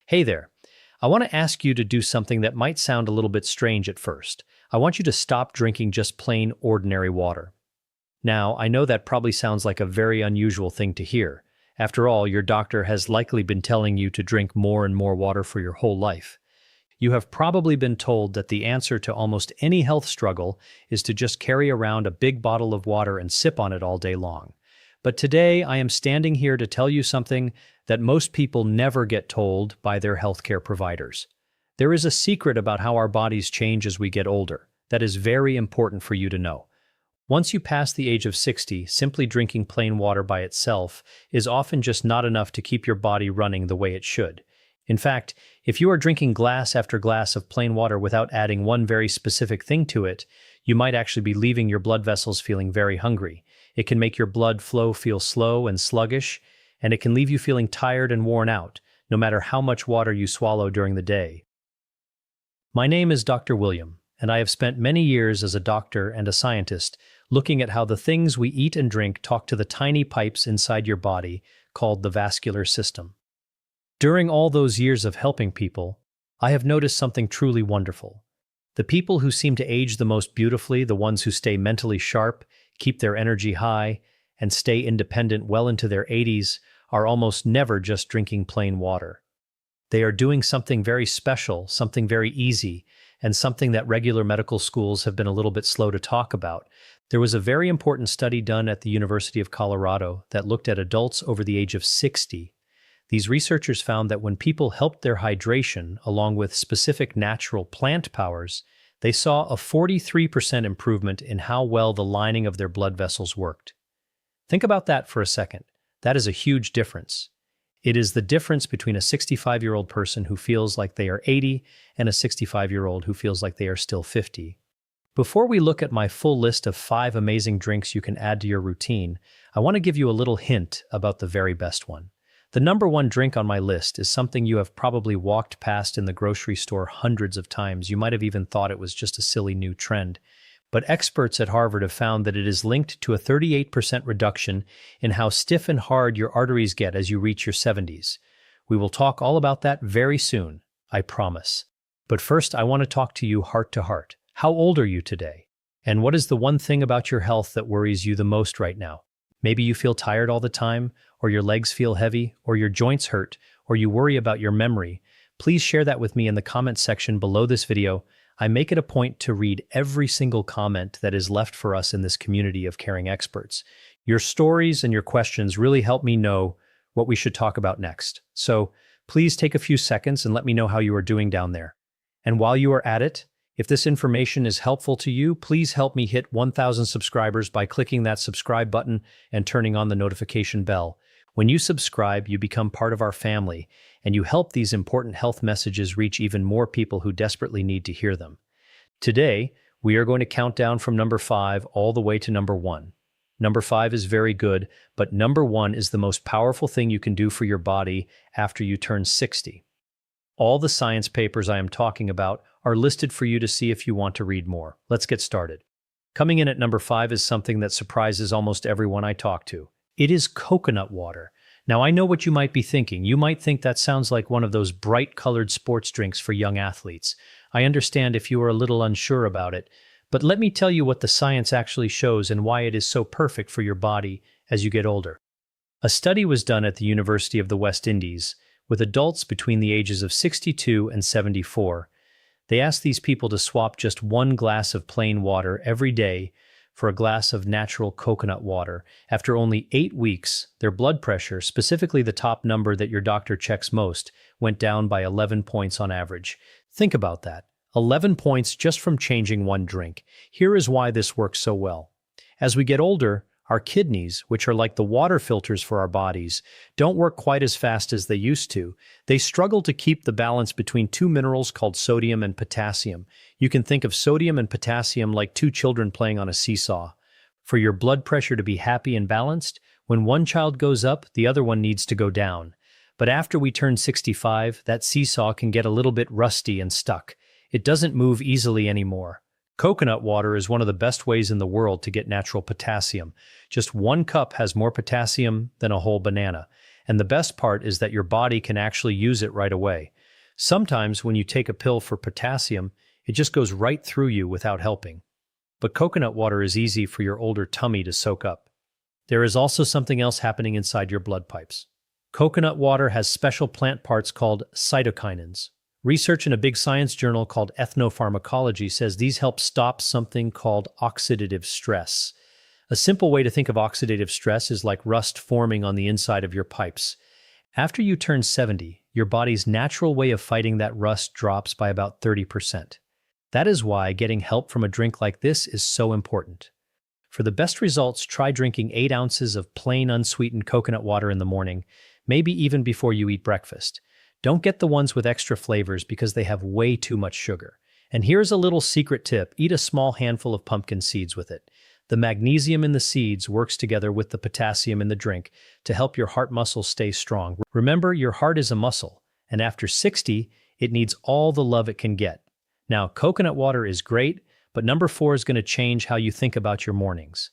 Hey there. I want to ask you to do something that might sound a little bit strange at first. I want you to stop drinking just plain, ordinary water. Now, I know that probably sounds like a very unusual thing to hear. After all, your doctor has likely been telling you to drink more and more water for your whole life. You have probably been told that the answer to almost any health struggle is to just carry around a big bottle of water and sip on it all day long. But today, I am standing here to tell you something that most people never get told by their healthcare providers. There is a secret about how our bodies change as we get older that is very important for you to know. Once you pass the age of 60, simply drinking plain water by itself is often just not enough to keep your body running the way it should. In fact, if you are drinking glass after glass of plain water without adding one very specific thing to it, you might actually be leaving your blood vessels feeling very hungry. It can make your blood flow feel slow and sluggish, and it can leave you feeling tired and worn out, no matter how much water you swallow during the day. My name is Dr. William, and I have spent many years as a doctor and a scientist looking at how the things we eat and drink talk to the tiny pipes inside your body called the vascular system. During all those years of helping people, I have noticed something truly wonderful. The people who seem to age the most beautifully, the ones who stay mentally sharp, keep their energy high, and stay independent well into their 80s, are almost never just drinking plain water. They are doing something very special, something very easy, and something that regular medical schools have been a little bit slow to talk about. There was a very important study done at the University of Colorado that looked at adults over the age of 60. These researchers found that when people helped their hydration along with specific natural plant powers, they saw a 43% improvement in how well the lining of their blood vessels worked. Think about that for a second. That is a huge difference. It is the difference between a 65-year-old person who feels like they are 80 and a 65-year-old who feels like they are still 50. Before we look at my full list of 5 amazing drinks you can add to your routine, I want to give you a little hint about the very best one. The number 1 drink on my list is something you have probably walked past in the grocery store hundreds of times. You might have even thought it was just a silly new trend. But experts at Harvard have found that it is linked to a 38% reduction in how stiff and hard your arteries get as you reach your 70s. We will talk all about that very soon, I promise. But first, I want to talk to you heart to heart. How old are you today? And what is the one thing about your health that worries you the most right now? Maybe you feel tired all the time, or your legs feel heavy, or your joints hurt, or you worry about your memory. Please share that with me in the comment section below this video. I make it a point to read every single comment that is left for us in this community of caring experts. Your stories and your questions really help me know what we should talk about next. So please take a few seconds and let me know how you are doing down there. And while you are at it, if this information is helpful to you, please help me hit 1,000 subscribers by clicking that subscribe button and turning on the notification bell. When you subscribe, you become part of our family, and you help these important health messages reach even more people who desperately need to hear them. Today, we are going to count down from number 5 all the way to number 1. Number 5 is very good, but number 1 is the most powerful thing you can do for your body after you turn 60. All the science papers I am talking about are listed for you to see if you want to read more. Let's get started. Coming in at number 5 is something that surprises almost everyone I talk to. It is coconut water. Now, I know what you might be thinking. You might think that sounds like one of those bright-colored sports drinks for young athletes. I understand if you are a little unsure about it, but let me tell you what the science actually shows and why it is so perfect for your body as you get older. A study was done at the University of the West Indies with adults between the ages of 62 and 74. They asked these people to swap just 1 glass of plain water every day for a glass of natural coconut water. After only 8 weeks, their blood pressure, specifically the top number that your doctor checks most, went down by 11 points on average. Think about that. 11 points just from changing 1 drink. Here is why this works so well. As we get older, our kidneys, which are like the water filters for our bodies, don't work quite as fast as they used to. They struggle to keep the balance between 2 minerals called sodium and potassium. You can think of sodium and potassium like 2 children playing on a seesaw. For your blood pressure to be happy and balanced, when one child goes up, the other one needs to go down. But after we turn 65, that seesaw can get a little bit rusty and stuck. It doesn't move easily anymore. Coconut water is one of the best ways in the world to get natural potassium. Just 1 cup has more potassium than a whole banana. And the best part is that your body can actually use it right away. Sometimes when you take a pill for potassium, it just goes right through you without helping. But coconut water is easy for your older tummy to soak up. There is also something else happening inside your blood pipes. Coconut water has special plant parts called cytokinins. Research in a big science journal called Ethnopharmacology says these help stop something called oxidative stress. A simple way to think of oxidative stress is like rust forming on the inside of your pipes. After you turn 70, your body's natural way of fighting that rust drops by about 30%. That is why getting help from a drink like this is so important. For the best results, try drinking 8 ounces of plain unsweetened coconut water in the morning, maybe even before you eat breakfast. Don't get the ones with extra flavors because they have way too much sugar. And here's a little secret tip: eat a small handful of pumpkin seeds with it. The magnesium in the seeds works together with the potassium in the drink to help your heart muscles stay strong. Remember, your heart is a muscle, and after 60, it needs all the love it can get. Now, coconut water is great, but number 4 is going to change how you think about your mornings.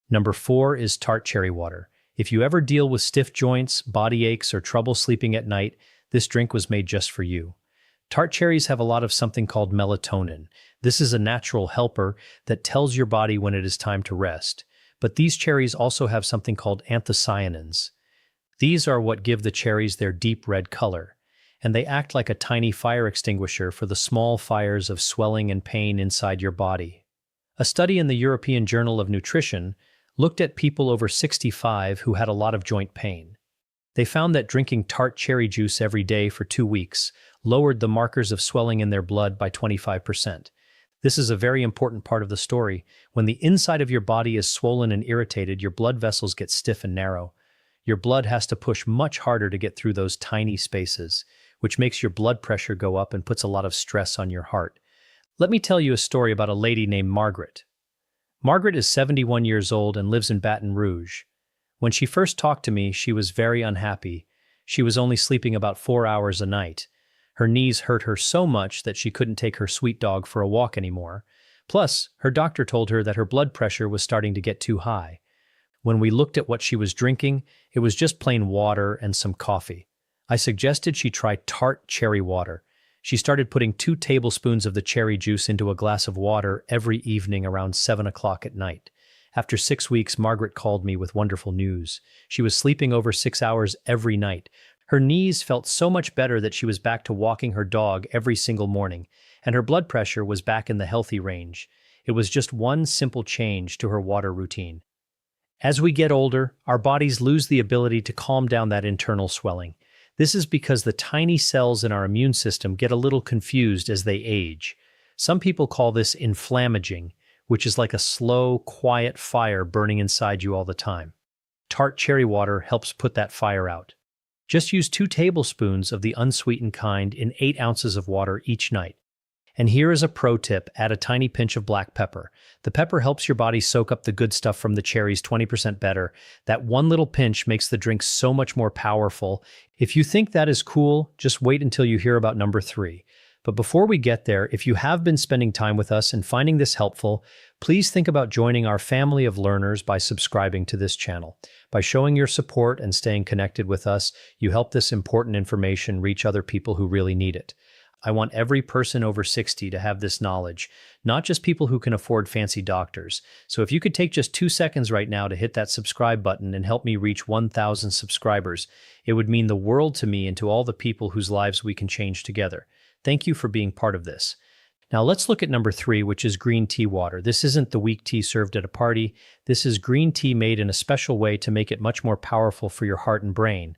Number 4 is tart cherry water. If you ever deal with stiff joints, body aches, or trouble sleeping at night, this drink was made just for you. Tart cherries have a lot of something called melatonin. This is a natural helper that tells your body when it is time to rest. But these cherries also have something called anthocyanins. These are what give the cherries their deep red color, and they act like a tiny fire extinguisher for the small fires of swelling and pain inside your body. A study in the European Journal of Nutrition looked at people over 65 who had a lot of joint pain. They found that drinking tart cherry juice every day for 2 weeks lowered the markers of swelling in their blood by 25%. This is a very important part of the story. When the inside of your body is swollen and irritated, your blood vessels get stiff and narrow. Your blood has to push much harder to get through those tiny spaces, which makes your blood pressure go up and puts a lot of stress on your heart. Let me tell you a story about a lady named Margaret. Margaret is 71 years old and lives in Baton Rouge. When she first talked to me, she was very unhappy. She was only sleeping about 4 hours a night. Her knees hurt her so much that she couldn't take her sweet dog for a walk anymore. Plus, her doctor told her that her blood pressure was starting to get too high. When we looked at what she was drinking, it was just plain water and some coffee. I suggested she try tart cherry water. She started putting 2 tablespoons of the cherry juice into a glass of water every evening around 7 o'clock at night. After 6 weeks, Margaret called me with wonderful news. She was sleeping over 6 hours every night. Her knees felt so much better that she was back to walking her dog every single morning, and her blood pressure was back in the healthy range. It was just one simple change to her water routine. As we get older, our bodies lose the ability to calm down that internal swelling. This is because the tiny cells in our immune system get a little confused as they age. Some people call this inflammaging, which is like a slow, quiet fire burning inside you all the time. Tart cherry water helps put that fire out. Just use 2 tablespoons of the unsweetened kind in 8 ounces of water each night. And here is a pro tip: add a tiny pinch of black pepper. The pepper helps your body soak up the good stuff from the cherries 20% better. That one little pinch makes the drink so much more powerful. If you think that is cool, just wait until you hear about number 3. But before we get there, if you have been spending time with us and finding this helpful, please think about joining our family of learners by subscribing to this channel. By showing your support and staying connected with us, you help this important information reach other people who really need it. I want every person over 60 to have this knowledge, not just people who can afford fancy doctors. So if you could take just 2 seconds right now to hit that subscribe button and help me reach 1,000 subscribers, it would mean the world to me and to all the people whose lives we can change together. Thank you for being part of this. Now let's look at number 3, which is green tea water. This isn't the weak tea served at a party. This is green tea made in a special way to make it much more powerful for your heart and brain.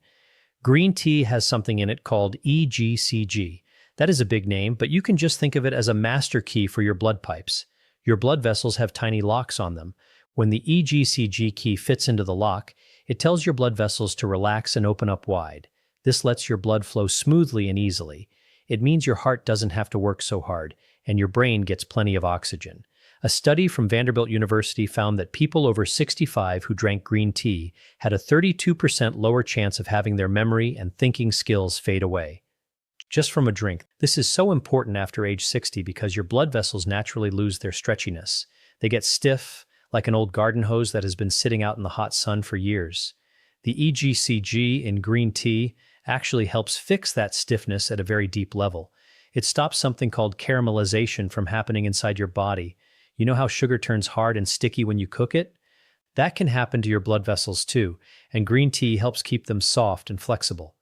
Green tea has something in it called EGCG. That is a big name, but you can just think of it as a master key for your blood pipes. Your blood vessels have tiny locks on them. When the EGCG key fits into the lock, it tells your blood vessels to relax and open up wide. This lets your blood flow smoothly and easily. It means your heart doesn't have to work so hard, and your brain gets plenty of oxygen. A study from Vanderbilt University found that people over 65 who drank green tea had a 32% lower chance of having their memory and thinking skills fade away. Just from a drink. This is so important after age 60 because your blood vessels naturally lose their stretchiness. They get stiff, like an old garden hose that has been sitting out in the hot sun for years. The EGCG in green tea actually helps fix that stiffness at a very deep level. It stops something called caramelization from happening inside your body. You know how sugar turns hard and sticky when you cook it? That can happen to your blood vessels too, and green tea helps keep them soft and flexible.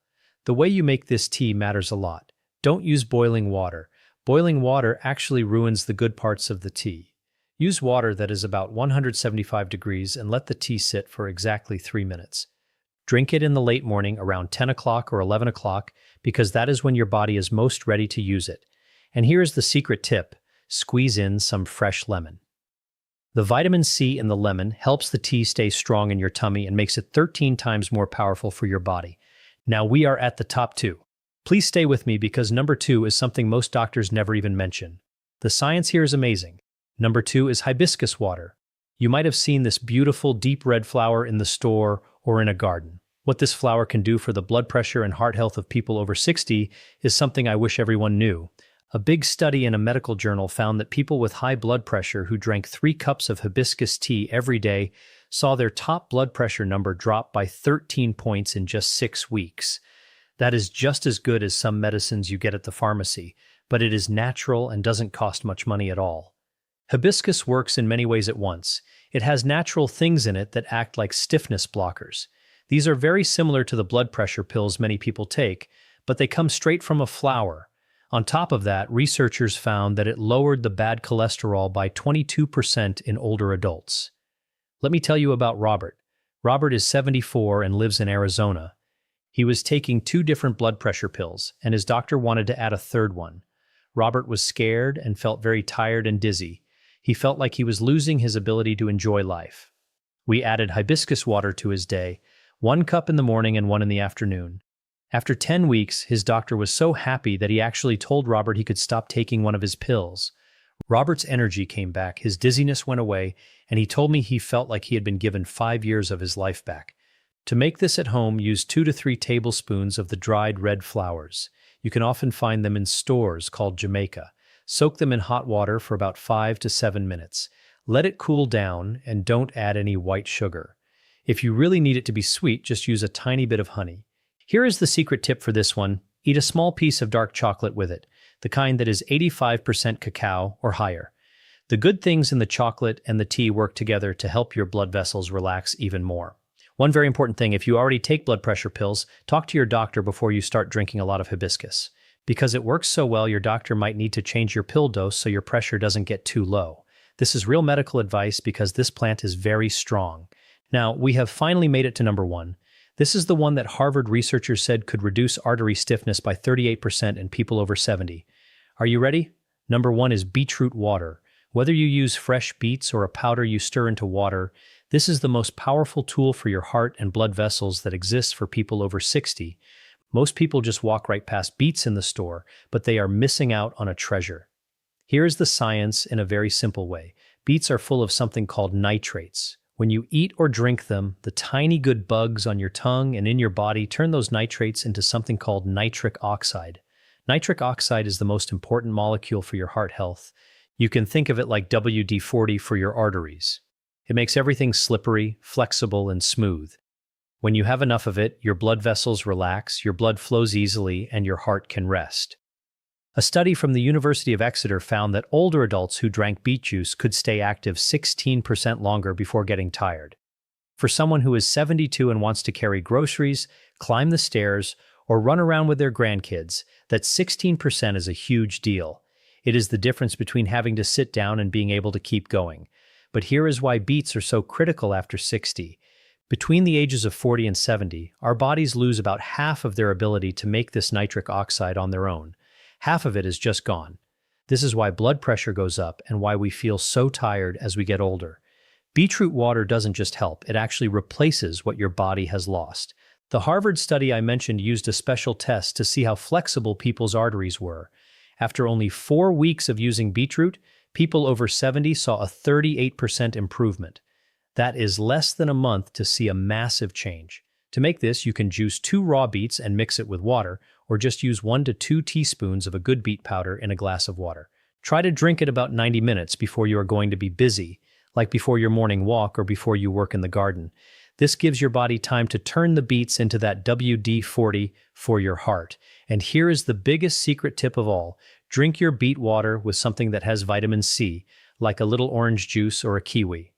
The way you make this tea matters a lot. Don't use boiling water. Boiling water actually ruins the good parts of the tea. Use water that is about 175 degrees and let the tea sit for exactly 3 minutes. Drink it in the late morning around 10 o'clock or 11 o'clock because that is when your body is most ready to use it. And here is the secret tip: squeeze in some fresh lemon. The vitamin C in the lemon helps the tea stay strong in your tummy and makes it 13 times more powerful for your body. Now we are at the top 2. Please stay with me because number 2 is something most doctors never even mention. The science here is amazing. Number 2 is hibiscus water. You might have seen this beautiful deep red flower in the store or in a garden. What this flower can do for the blood pressure and heart health of people over 60 is something I wish everyone knew. A big study in a medical journal found that people with high blood pressure who drank 3 cups of hibiscus tea every day saw their top blood pressure number drop by 13 points in just 6 weeks. That is just as good as some medicines you get at the pharmacy, but it is natural and doesn't cost much money at all. Hibiscus works in many ways at once. It has natural things in it that act like stiffness blockers. These are very similar to the blood pressure pills many people take, but they come straight from a flower. On top of that, researchers found that it lowered the bad cholesterol by 22% in older adults. Let me tell you about Robert. Robert is 74 and lives in Arizona. He was taking 2 different blood pressure pills, and his doctor wanted to add a third one. Robert was scared and felt very tired and dizzy. He felt like he was losing his ability to enjoy life. We added hibiscus water to his day, 1 cup in the morning and 1 in the afternoon. After 10 weeks, his doctor was so happy that he actually told Robert he could stop taking one of his pills. Robert's energy came back, his dizziness went away, and he told me he felt like he had been given 5 years of his life back. To make this at home, use 2 to 3 tablespoons of the dried red flowers. You can often find them in stores called Jamaica. Soak them in hot water for about 5 to 7 minutes. Let it cool down and don't add any white sugar. If you really need it to be sweet, just use a tiny bit of honey. Here is the secret tip for this one: eat a small piece of dark chocolate with it, the kind that is 85% cacao or higher. The good things in the chocolate and the tea work together to help your blood vessels relax even more. One very important thing: if you already take blood pressure pills, talk to your doctor before you start drinking a lot of hibiscus. Because it works so well, your doctor might need to change your pill dose so your pressure doesn't get too low. This is real medical advice because this plant is very strong. Now, we have finally made it to number 1. This is the one that Harvard researchers said could reduce artery stiffness by 38% in people over 70. Are you ready? Number 1 is beetroot water. Whether you use fresh beets or a powder you stir into water, this is the most powerful tool for your heart and blood vessels that exists for people over 60. Most people just walk right past beets in the store, but they are missing out on a treasure. Here is the science in a very simple way. Beets are full of something called nitrates. When you eat or drink them, the tiny good bugs on your tongue and in your body turn those nitrates into something called nitric oxide. Nitric oxide is the most important molecule for your heart health. You can think of it like WD-40 for your arteries. It makes everything slippery, flexible, and smooth. When you have enough of it, your blood vessels relax, your blood flows easily, and your heart can rest. A study from the University of Exeter found that older adults who drank beet juice could stay active 16% longer before getting tired. For someone who is 72 and wants to carry groceries, climb the stairs, or run around with their grandkids, that 16% is a huge deal. It is the difference between having to sit down and being able to keep going. But here is why beets are so critical after 60. Between the ages of 40 and 70, our bodies lose about half of their ability to make this nitric oxide on their own. Half of it is just gone. This is why blood pressure goes up and why we feel so tired as we get older. Beetroot water doesn't just help, it actually replaces what your body has lost. The Harvard study I mentioned used a special test to see how flexible people's arteries were. After only 4 weeks of using beetroot, people over 70 saw a 38% improvement. That is less than a month to see a massive change. To make this, you can juice 2 raw beets and mix it with water, or just use 1 to 2 teaspoons of a good beet powder in a glass of water. Try to drink it about 90 minutes before you are going to be busy, like before your morning walk or before you work in the garden. This gives your body time to turn the beats into that WD-40 for your heart. And here is the biggest secret tip of all. Drink your beet water with something that has vitamin C, like a little orange juice or a kiwi.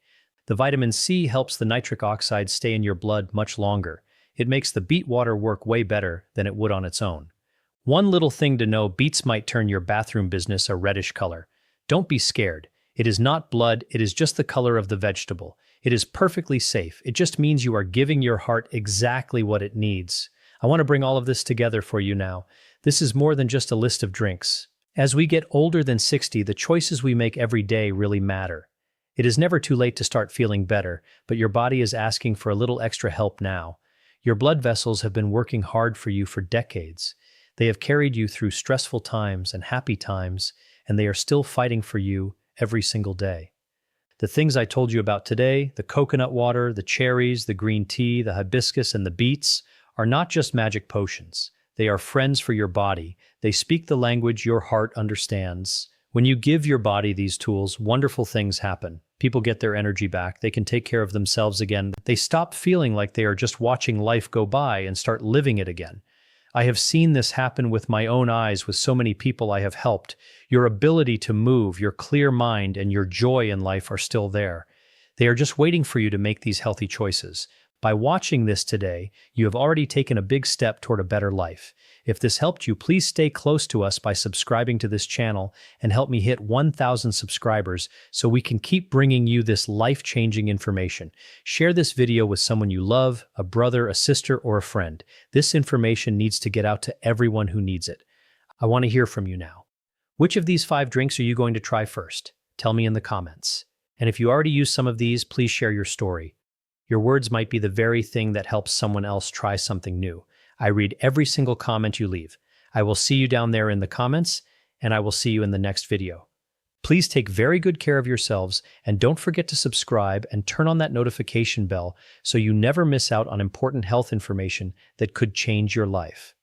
The vitamin C helps the nitric oxide stay in your blood much longer. It makes the beet water work way better than it would on its own. One little thing to know, beets might turn your bathroom business a reddish color. Don't be scared. It is not blood, it is just the color of the vegetable. It is perfectly safe. It just means you are giving your heart exactly what it needs. I want to bring all of this together for you now. This is more than just a list of drinks. As we get older than 60, the choices we make every day really matter. It is never too late to start feeling better, but your body is asking for a little extra help now. Your blood vessels have been working hard for you for decades. They have carried you through stressful times and happy times, and they are still fighting for you every single day. The things I told you about today, the coconut water, the cherries, the green tea, the hibiscus, and the beets, are not just magic potions. They are friends for your body. They speak the language your heart understands. When you give your body these tools, wonderful things happen. People get their energy back. They can take care of themselves again. They stop feeling like they are just watching life go by and start living it again. I have seen this happen with my own eyes with so many people I have helped. Your ability to move, your clear mind, and your joy in life are still there. They are just waiting for you to make these healthy choices. By watching this today, you have already taken a big step toward a better life. If this helped you, please stay close to us by subscribing to this channel and help me hit 1,000 subscribers so we can keep bringing you this life-changing information. Share this video with someone you love, a brother, a sister, or a friend. This information needs to get out to everyone who needs it. I want to hear from you now. Which of these 5 drinks are you going to try first? Tell me in the comments. And if you already use some of these, please share your story. Your words might be the very thing that helps someone else try something new. I read every single comment you leave. I will see you down there in the comments, and I will see you in the next video. Please take very good care of yourselves, and don't forget to subscribe and turn on that notification bell so you never miss out on important health information that could change your life.